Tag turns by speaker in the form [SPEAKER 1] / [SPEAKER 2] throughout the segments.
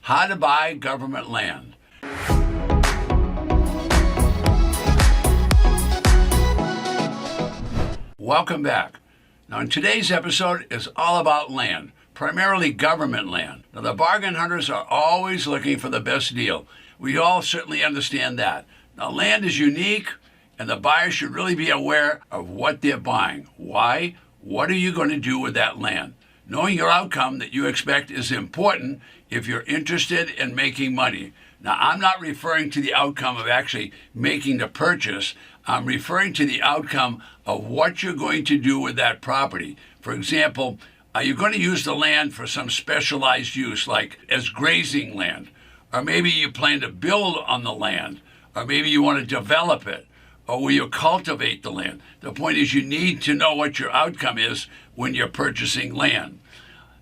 [SPEAKER 1] how to buy government land. Welcome back. Now, in today's episode is all about land, primarily government land. Now, the bargain hunters are always looking for the best deal. We all certainly understand that. Now, land is unique, and the buyer should really be aware of what they're buying. Why? What are you going to do with that land? Knowing your outcome that you expect is important if you're interested in making money. Now, I'm not referring to the outcome of actually making the purchase. I'm referring to the outcome of what you're going to do with that property. For example, are you going to use the land for some specialized use, like as grazing land? Or maybe you plan to build on the land, or maybe you want to develop it, or will you cultivate the land? The point is you need to know what your outcome is when you're purchasing land.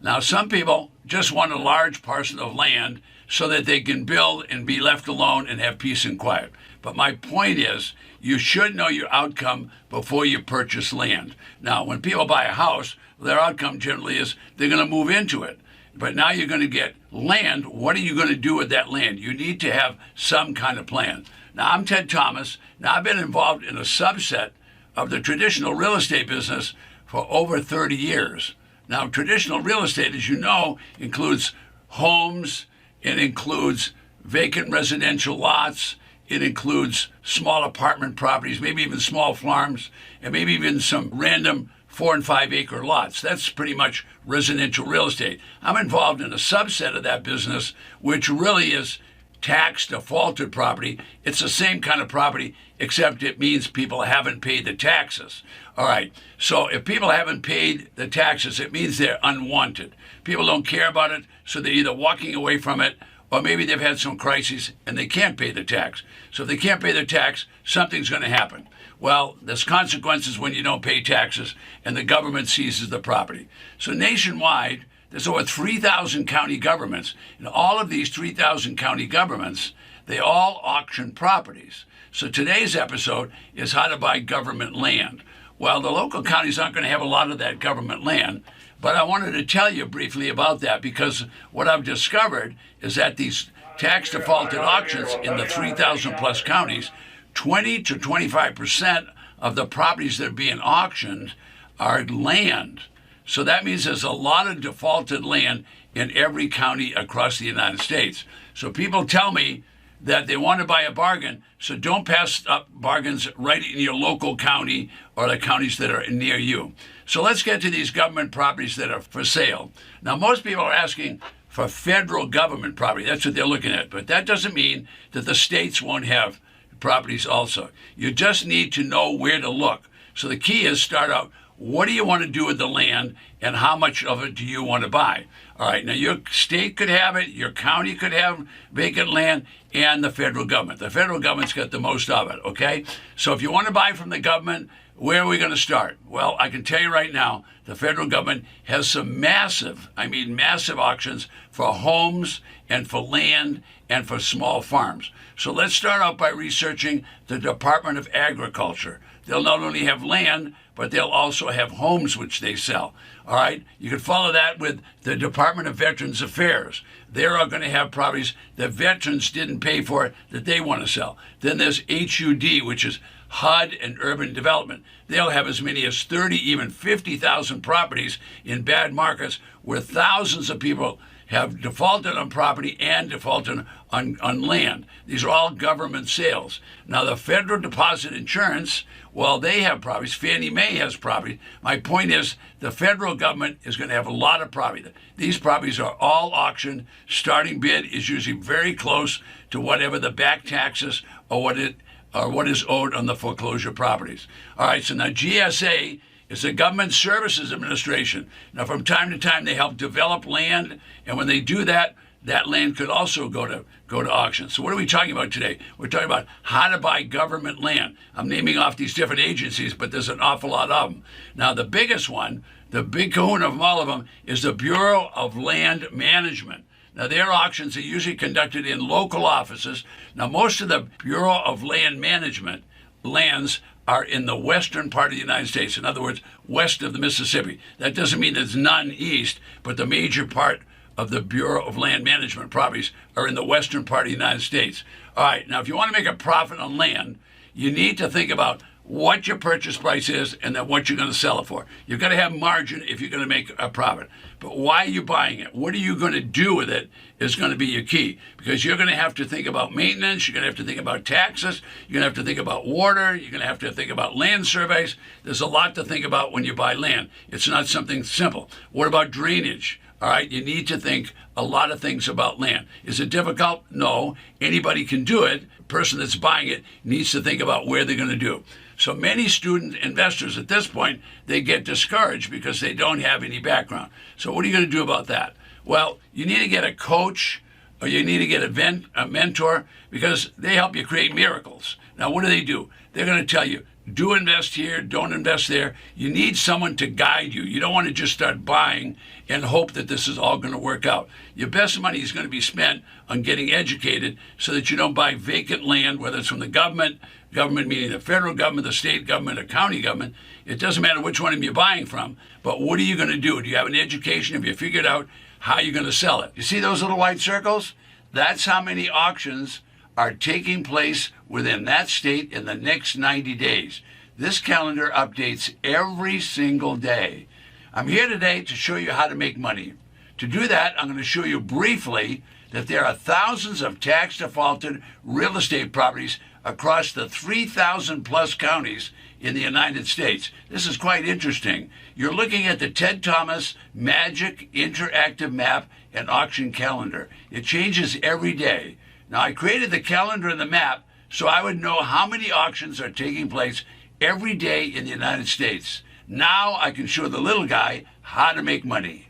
[SPEAKER 1] Now, some people just want a large parcel of land so that they can build and be left alone and have peace and quiet. But my point is, you should know your outcome before you purchase land. Now, when people buy a house, their outcome generally is they're going to move into it. But now you're going to get land. What are you going to do with that land? You need to have some kind of plan. Now, I'm Ted Thomas. Now, I've been involved in a subset of the traditional real estate business for over 30 years. Now, traditional real estate, as you know, includes homes, it includes vacant residential lots, it includes small apartment properties, maybe even small farms, and maybe even some random 4 and 5 acre lots. That's pretty much residential real estate. I'm involved in a subset of that business, which really is tax defaulted property. It's the same kind of property, except it means people haven't paid the taxes. All right, so if people haven't paid the taxes, it means they're unwanted. People don't care about it, so they're either walking away from it, or maybe they've had some crises and they can't pay the tax. So if they can't pay the tax, something's going to happen. Well, there's consequences when you don't pay taxes and the government seizes the property. So nationwide, there's over 3,000 county governments. And all of these 3,000 county governments, they all auction properties. So today's episode is how to buy government land. Well, the local counties aren't going to have a lot of that government land, but I wanted to tell you briefly about that because what I've discovered is that these tax defaulted auctions in the 3,000 plus counties, 20 to 25% of the properties that are being auctioned are land. So that means there's a lot of defaulted land in every county across the United States. So people tell me that they want to buy a bargain, so don't pass up bargains right in your local county or the counties that are near you. So let's get to these government properties that are for sale. Now, most people are asking for federal government property. That's what they're looking at. But that doesn't mean that the states won't have properties also. You just need to know where to look. So the key is start out, what do you want to do with the land and how much of it do you want to buy? All right, now your state could have it, your county could have vacant land, and the federal government. The federal government's got the most of it, okay? So if you want to buy from the government, where are we going to start? Well, I can tell you right now, the federal government has some massive auctions for homes and for land and for small farms. So let's start out by researching the Department of Agriculture. They'll not only have land, but they'll also have homes which they sell. All right, you can follow that with the Department of Veterans Affairs. They're all going to have properties that veterans didn't pay for that they want to sell. Then there's HUD, which is HUD and Urban Development. They'll have as many as 30, even 50,000 properties in bad markets where thousands of people have defaulted on property and defaulted on land. These are all government sales. Now, the Federal Deposit Insurance, well, they have properties. Fannie Mae has property. My point is the federal government is going to have a lot of property. These properties are all auctioned. Starting bid is usually very close to whatever the back taxes or what is owed on the foreclosure properties. All right, so now GSA is the Government Services Administration. Now, from time to time, they help develop land, and when they do that, that land could also go to auction. So what are we talking about today? We're talking about how to buy government land. I'm naming off these different agencies, but there's an awful lot of them. Now, the biggest one, the big kahuna of all of them, is the Bureau of Land Management. Now, their auctions are usually conducted in local offices. Now, most of the Bureau of Land Management lands are in the western part of the United States. In other words, west of the Mississippi. That doesn't mean there's none east, but the major part of the Bureau of Land Management properties are in the western part of the United States. All right, now if you want to make a profit on land, you need to think about what your purchase price is and then what you're going to sell it for. You've got to have margin if you're going to make a profit. But why are you buying it? What are you going to do with it is going to be your key, because you're going to have to think about maintenance. You're going to have to think about taxes. You're going to have to think about water. You're going to have to think about land surveys. There's a lot to think about when you buy land. It's not something simple. What about drainage? All right, you need to think a lot of things about land. Is it difficult? No. Anybody can do it. The person that's buying it needs to think about where they're going to do. So many student investors at this point, they get discouraged because they don't have any background. So what are you going to do about that? Well, you need to get a coach, or you need to get a mentor, because they help you create miracles. Now, what do? They're going to tell you, do invest here, don't invest there. You need someone to guide you. You don't want to just start buying and hope that this is all going to work out. Your best money is going to be spent on getting educated so that you don't buy vacant land, whether it's from the government meaning the federal government, the state government, or county government. It doesn't matter which one of them you're buying from, but what are you going to do? Do you have an education? Have you figured out how you're going to sell it? You see those little white circles? That's how many auctions are taking place within that state in the next 90 days. This calendar updates every single day. I'm here today to show you how to make money. To do that, I'm going to show you briefly that there are thousands of tax defaulted real estate properties across the 3,000 plus counties in the United States. This is quite interesting. You're looking at the Ted Thomas Magic Interactive Map and Auction Calendar. It changes every day. Now, I created the calendar and the map so I would know how many auctions are taking place every day in the United States. Now I can show the little guy how to make money.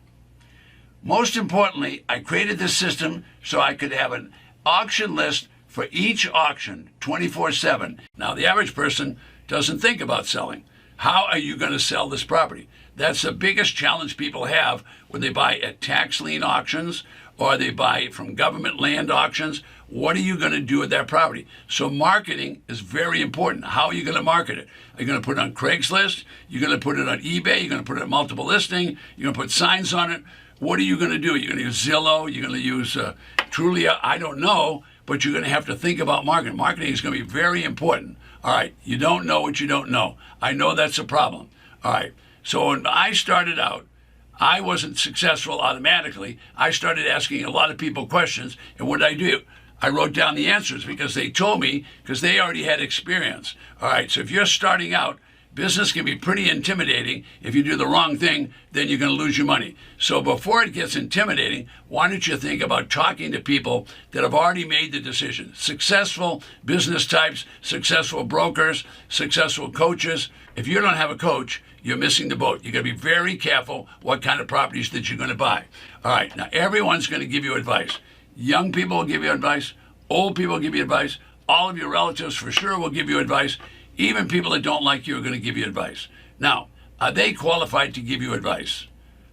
[SPEAKER 1] Most importantly, I created this system so I could have an auction list for each auction 24/7. Now, the average person doesn't think about selling. How are you going to sell this property? That's the biggest challenge people have when they buy at tax lien auctions or they buy from government land auctions. What are you going to do with that property? So marketing is very important. How are you going to market it? Are you going to put it on Craigslist? You're going to put it on eBay? You're going to put it on multiple listing? You're going to put signs on it? What are you going to do? You're going to use Zillow? You're going to use Trulia? I don't know, but you're going to have to think about marketing. Marketing is going to be very important. All right, you don't know what you don't know. I know that's a problem. All right, so when I started out, I wasn't successful automatically. I started asking a lot of people questions, and what did I do? I wrote down the answers because they told me, because they already had experience. All right, so if you're starting out, business can be pretty intimidating. If you do the wrong thing, then you're going to lose your money. So before it gets intimidating, why don't you think about talking to people that have already made the decision? Successful business types, successful brokers, successful coaches. If you don't have a coach, you're missing the boat. You're going to be very careful what kind of properties that you're going to buy. All right, now everyone's going to give you advice. Young people will give you advice. Old people will give you advice. All of your relatives for sure will give you advice. Even people that don't like you are going to give you advice. Now, are they qualified to give you advice?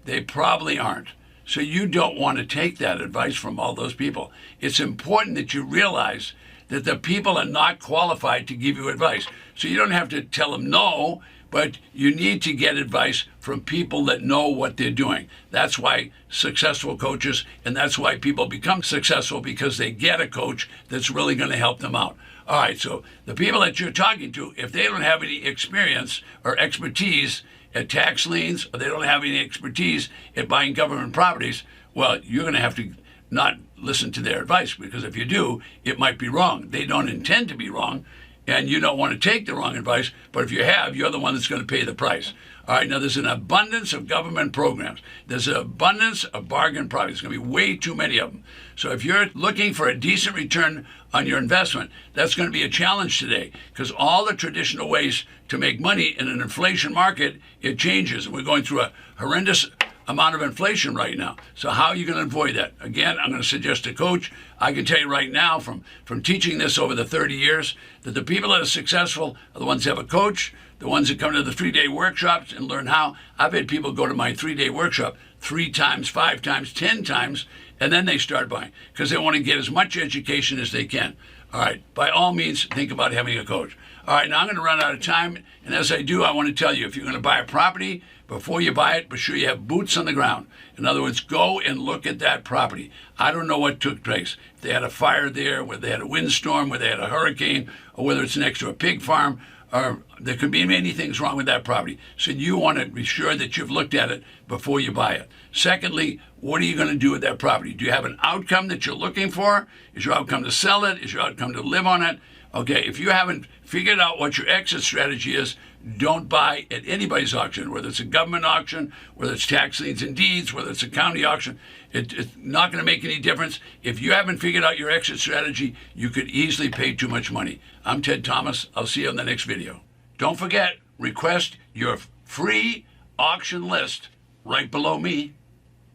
[SPEAKER 1] They probably aren't. So you don't want to take that advice from all those people. It's important that you realize that the people are not qualified to give you advice. So you don't have to tell them no, but you need to get advice from people that know what they're doing. That's why successful coaches, and that's why people become successful, because they get a coach that's really going to help them out. All right, so the people that you're talking to, if they don't have any experience or expertise at tax liens, or they don't have any expertise at buying government properties, well, you're going to have to not listen to their advice, because if you do, it might be wrong. They don't intend to be wrong, and you don't want to take the wrong advice, but if you have, you're the one that's going to pay the price. All right, now there's an abundance of government programs. There's an abundance of bargain properties. There's going to be way too many of them. So if you're looking for a decent return on your investment, that's going to be a challenge today, because all the traditional ways to make money in an inflation market, it changes. And we're going through a horrendous amount of inflation right now. So how are you going to avoid that? Again, I'm going to suggest a coach. I can tell you right now from teaching this over the 30 years that the people that are successful are the ones that have a coach, the ones that come to the 3-day workshops and learn how. I've had people go to my 3-day workshop 3 times, 5 times, 10 times, And then they start buying because they want to get as much education as they can. All right, by all means, think about having a coach. All right, now I'm going to run out of time. And as I do, I want to tell you, if you're going to buy a property, before you buy it, be sure you have boots on the ground. In other words, go and look at that property. I don't know what took place. If they had a fire there, whether they had a windstorm, whether they had a hurricane, or whether it's next to a pig farm, or there could be many things wrong with that property. So you want to be sure that you've looked at it before you buy it. Secondly, what are you going to do with that property? Do you have an outcome that you're looking for? Is your outcome to sell it? Is your outcome to live on it? Okay, if you haven't figured out what your exit strategy is, don't buy at anybody's auction, whether it's a government auction, whether it's tax liens and deeds, whether it's a county auction. It's not going to make any difference. If you haven't figured out your exit strategy, you could easily pay too much money. I'm Ted Thomas. I'll see you in the next video. Don't forget, request your free auction list right below me.